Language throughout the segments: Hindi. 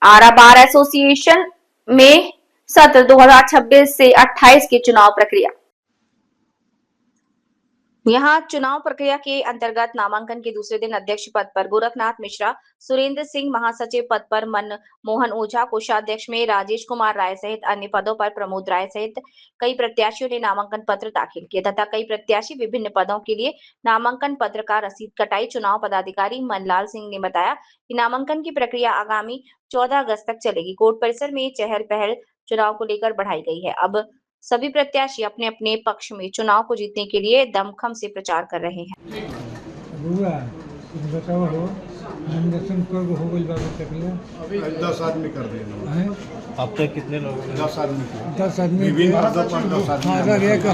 आरा बार एसोसिएशन में सत्र 2026 से 28 की चुनाव प्रक्रिया। यहाँ चुनाव प्रक्रिया के अंतर्गत नामांकन के दूसरे दिन अध्यक्ष पद पर गोरखनाथ मिश्रा, सुरेंद्र सिंह, महासचिव पद पर मनमोहन ओझा, कोषाध्यक्ष में राजेश कुमार राय सहित अन्य पदों पर प्रमोद राय सहित कई प्रत्याशियों ने नामांकन पत्र दाखिल किए तथा कई प्रत्याशी विभिन्न पदों के लिए नामांकन पत्र का रसीद कटाई। चुनाव पदाधिकारी मनलाल सिंह ने बताया कि नामांकन की प्रक्रिया आगामी 14 अगस्त तक चलेगी। कोर्ट परिसर में चहल पहल चुनाव को लेकर बढ़ाई गई है। अब सभी प्रत्याशी अपने अपने पक्ष में चुनाव को जीतने के लिए दमखम से प्रचार कर रहे हैं। अभी 10 आदमी कर दिए। अब तक कितने लोग? 10 आदमी। 10 आदमी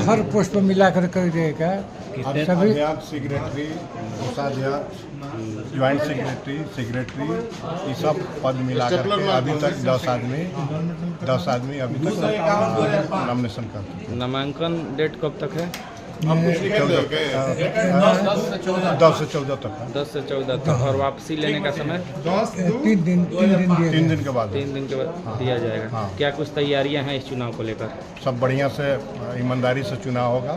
हर पोस्ट पर मिलाकर कर देगा। सभी सेक्रेटरी, कोषाध्यक्ष, ज्वाइंट सेक्रेटरी ये सब पद मिलाकर के अभी तक 10 आदमी अभी तक नॉमिनेशन करते हैं। नामांकन डेट कब तक है? 10 से 14 तक है। 10 से 14 तक। और वापसी लेने का समय 3 दिन के बाद दिया जाएगा। हाँ। क्या कुछ तैयारियां हैं इस चुनाव को लेकर? सब बढ़िया से ईमानदारी से चुनाव होगा,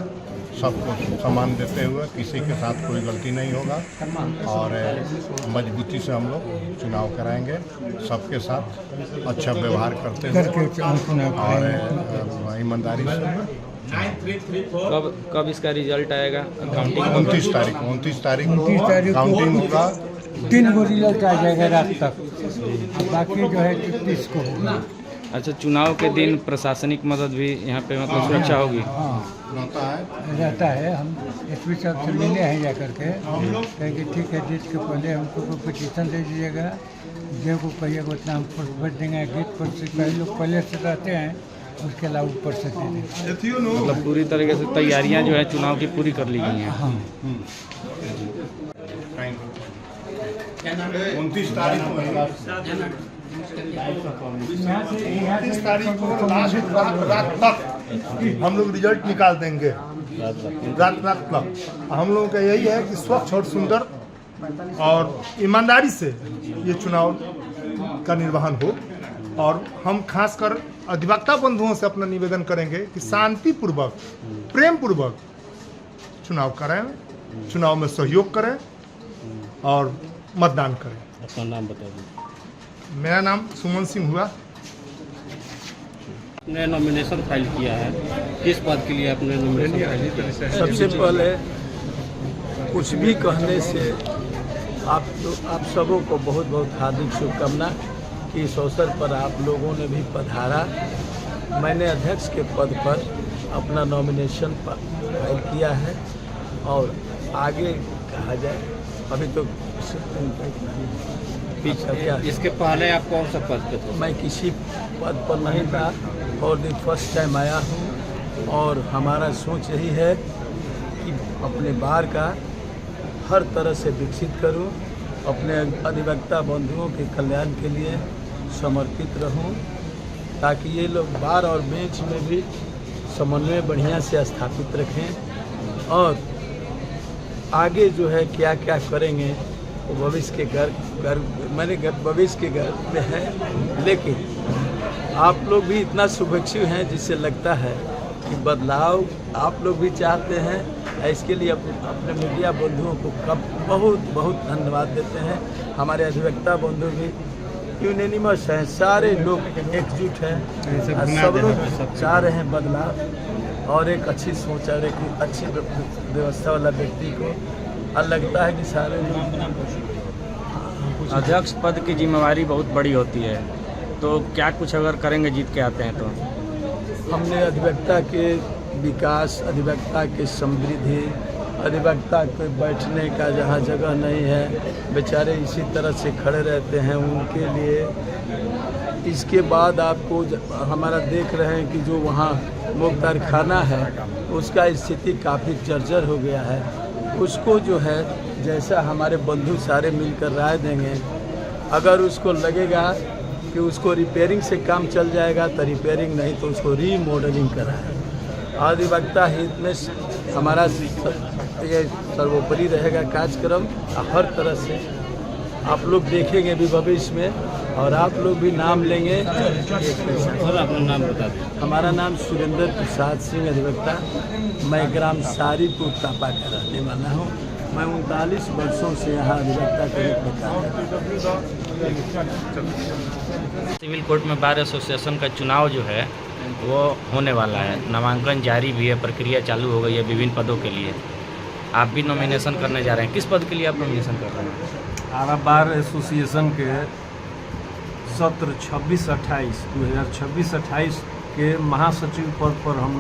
सबको सम्मान देते हुए, किसी के साथ कोई गलती नहीं होगा और मजबूती से हम लोग चुनाव कराएंगे। सबके साथ अच्छा व्यवहार करते हुए और ईमानदारी से। कब इसका रिजल्ट आएगा? काउंटिंग 29 तारीख काउंटिंग होगा। 3 को रिजल्ट आ जाएगा रात तक, बाकी जो है 30 को होगा। अच्छा, चुनाव के दिन प्रशासनिक मदद भी यहाँ पे मतलब सुरक्षा होगी? हाँ रहता है। हम एसपी साहब से मिले हैं जा करके, कहें कि ठीक है डेट के पहले हमको कोई पिटीशन दे दीजिएगा, जो को कहिएगा उतना हम भर देंगे। गेट पर से कई लोग पहले से रहते हैं, उसके अलावा ऊपर से दे देंगे। मतलब पूरी तरीके से तैयारियां जो है चुनाव की पूरी कर ली गई हैं। हाँ 29 तारीख को रात तक हम लोग रिजल्ट निकाल देंगे। रात तक हम लोगों का यही है कि स्वच्छ और सुंदर और ईमानदारी से ये चुनाव का निर्वहन हो। और हम खासकर अधिवक्ता बंधुओं से अपना निवेदन करेंगे कि शांतिपूर्वक, प्रेम पूर्वक चुनाव कराएं, चुनाव में सहयोग करें और मतदान करें। अपना नाम बता दीजिए। मेरा नाम सुमन सिंह हुआ। आपने नॉमिनेशन फाइल किया है, किस पद के लिए आपने नॉमिनेशन फाइल किया? सबसे पहले कुछ भी कहने से आप सबों को बहुत बहुत हार्दिक शुभकामना कि इस अवसर पर आप लोगों ने भी पधारा। मैंने अध्यक्ष के पद पर अपना नॉमिनेशन फाइल किया है और आगे कहा जाए अभी तो इसके पहले आप कौन सा पद पे थे? मैं किसी पद पर नहीं था और द फर्स्ट टाइम आया हूँ और हमारा सोच यही है कि अपने बार का हर तरह से विकसित करूँ, अपने अधिवक्ता बंधुओं के कल्याण के लिए समर्पित रहूं, ताकि ये लोग बार और बेंच में भी समन्वय बढ़िया से स्थापित रखें और आगे जो है क्या क्या करेंगे वो भविष्य के भविष्य के घर में है। लेकिन आप लोग भी इतना शुभेच्छु हैं जिससे लगता है कि बदलाव आप लोग भी चाहते हैं। इसके लिए अपने मीडिया बंधुओं को बहुत बहुत धन्यवाद देते हैं। हमारे अधिवक्ता बंधु भी यूनानिमस हैं, सारे लोग एकजुट हैं, सब लोग चाह रहे हैं बदलाव और एक अच्छी सोच और एक अच्छी व्यवस्था वाला व्यक्ति को। और लगता है कि सारे अध्यक्ष पद की जिम्मेवारी बहुत बड़ी होती है, तो क्या कुछ अगर करेंगे जीत के आते हैं तो? हमने अधिवक्ता के विकास, अधिवक्ता के समृद्धि, अधिवक्ता को बैठने का जहाँ जगह नहीं है, बेचारे इसी तरह से खड़े रहते हैं, उनके लिए। इसके बाद आपको हमारा देख रहे हैं कि जो वहाँ मुख्तार खाना है उसका स्थिति काफ़ी जर्जर हो गया है। उसको जो है जैसा हमारे बंधु सारे मिलकर राय देंगे, अगर उसको लगेगा कि उसको रिपेयरिंग से काम चल जाएगा तो रिपेयरिंग, नहीं तो उसको रीमॉडलिंग कराएं। अधिवक्ता हित में हमारा ये सर्वोपरि रहेगा कार्यक्रम। हर तरह से आप लोग देखेंगे भी भविष्य में और आप लोग भी नाम लेंगे। सर अपना नाम बता दें। हमारा नाम सुरेंद्र प्रसाद सिंह अधिवक्ता, मैं ग्राम सारीपुर तापा का रहने वाला हूँ। मैं 39 वर्षों से यहाँ अधिवक्ता के रूप में कार्य करता हूँ। सिविल कोर्ट में बार एसोसिएशन का चुनाव जो है वो होने वाला है, नामांकन जारी भी है, प्रक्रिया चालू हो गई है विभिन्न पदों के लिए। आप भी नॉमिनेशन करने जा रहे हैं, किस पद के लिए आप नॉमिनेशन कर रहे हैं? आरा बार एसोसिएशन के सत्र 26-28 2026-28 के महासचिव पद पर हम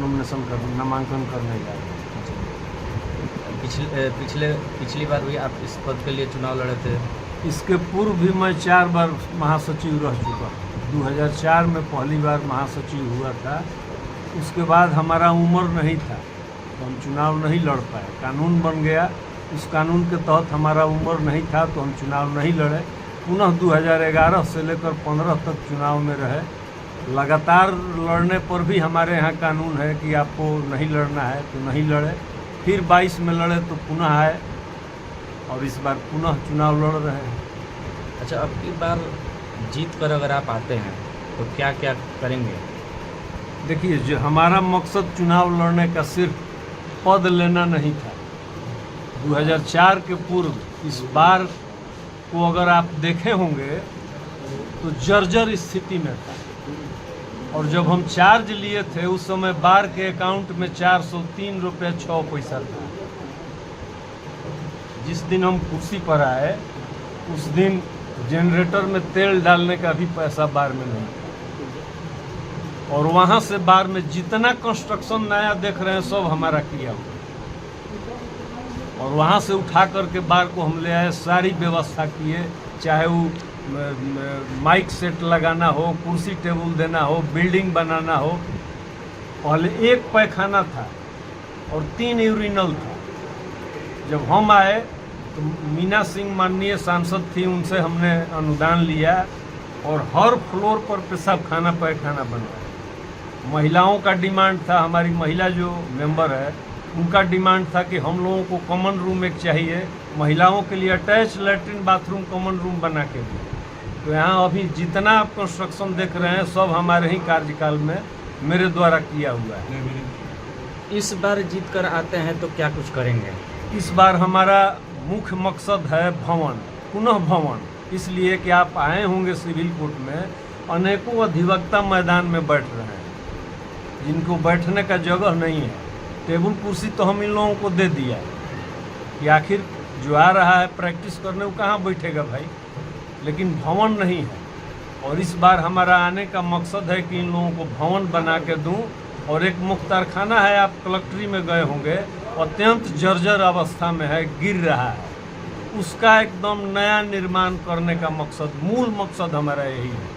नामांकन करने जा रहे हैं। पिछली बार भी आप इस पद के लिए चुनाव लड़े थे? इसके पूर्व भी मैं 4 बार महासचिव रह चुका हूँ। 2004 में पहली बार महासचिव हुआ था। उसके बाद हमारा उम्र नहीं था तो हम चुनाव नहीं लड़ पाए। कानून बन गया, उस कानून के तहत हमारा उम्र नहीं था तो हम चुनाव नहीं लड़े। पुनः 2011 से लेकर 15 तक चुनाव में रहे। लगातार लड़ने पर भी हमारे यहाँ कानून है कि आपको नहीं लड़ना है तो नहीं लड़े। फिर 22 में लड़े तो पुनः आए और इस बार पुनः चुनाव लड़ रहे हैं। अच्छा, अब की बार जीत कर अगर आप आते हैं तो क्या क्या करेंगे? देखिए, जो हमारा मकसद चुनाव लड़ने का सिर्फ पद लेना नहीं था। 2004 के पूर्व इस बार को अगर आप देखे होंगे तो जर्जर स्थिति में था और जब हम चार्ज लिए थे उस समय बार के अकाउंट में 403 रुपये 6 पैसा था। जिस दिन हम कुर्सी पर आए उस दिन जनरेटर में तेल डालने का भी पैसा बार में नहीं था और वहाँ से बार में जितना कंस्ट्रक्शन नया देख रहे हैं सब हमारा किया हुआ और वहाँ से उठा करके बार को हम ले आए। सारी व्यवस्था किए, चाहे वो माइक सेट लगाना हो, कुर्सी टेबल देना हो, बिल्डिंग बनाना हो। पहले एक पैखाना था और 3 यूरिनल था। जब हम आए तो मीना सिंह माननीय सांसद थी, उनसे हमने अनुदान लिया और हर फ्लोर पर पेशाब खाना पैखाना बनवाया। महिलाओं का डिमांड था, हमारी महिला जो मेंबर है उनका डिमांड था कि हम लोगों को कॉमन रूम एक चाहिए, महिलाओं के लिए attach latrine bathroom common room बना के दिए। तो यहाँ अभी जितना आप कंस्ट्रक्शन देख रहे हैं सब हमारे ही कार्यकाल में मेरे द्वारा किया हुआ है। इस बार जीत कर आते हैं तो क्या कुछ करेंगे? इस बार हमारा मुख्य मकसद है भवन, पुनः भवन। इसलिए कि आप आए होंगे सिविल कोर्ट में, अनेकों अधिवक्ता मैदान में बैठ रहे हैं जिनको बैठने का जगह नहीं है। टेबल कुर्सी तो हम इन लोगों को दे दिया कि आखिर जो आ रहा है प्रैक्टिस करने वो कहाँ बैठेगा भाई, लेकिन भवन नहीं है। और इस बार हमारा आने का मकसद है कि इन लोगों को भवन बना के दूँ। और एक मुख्तारखाना है, आप कलेक्ट्री में गए होंगे, अत्यंत जर्जर अवस्था में है, गिर रहा है। उसका एकदम नया निर्माण करने का मकसद, मूल मकसद हमारा यही है।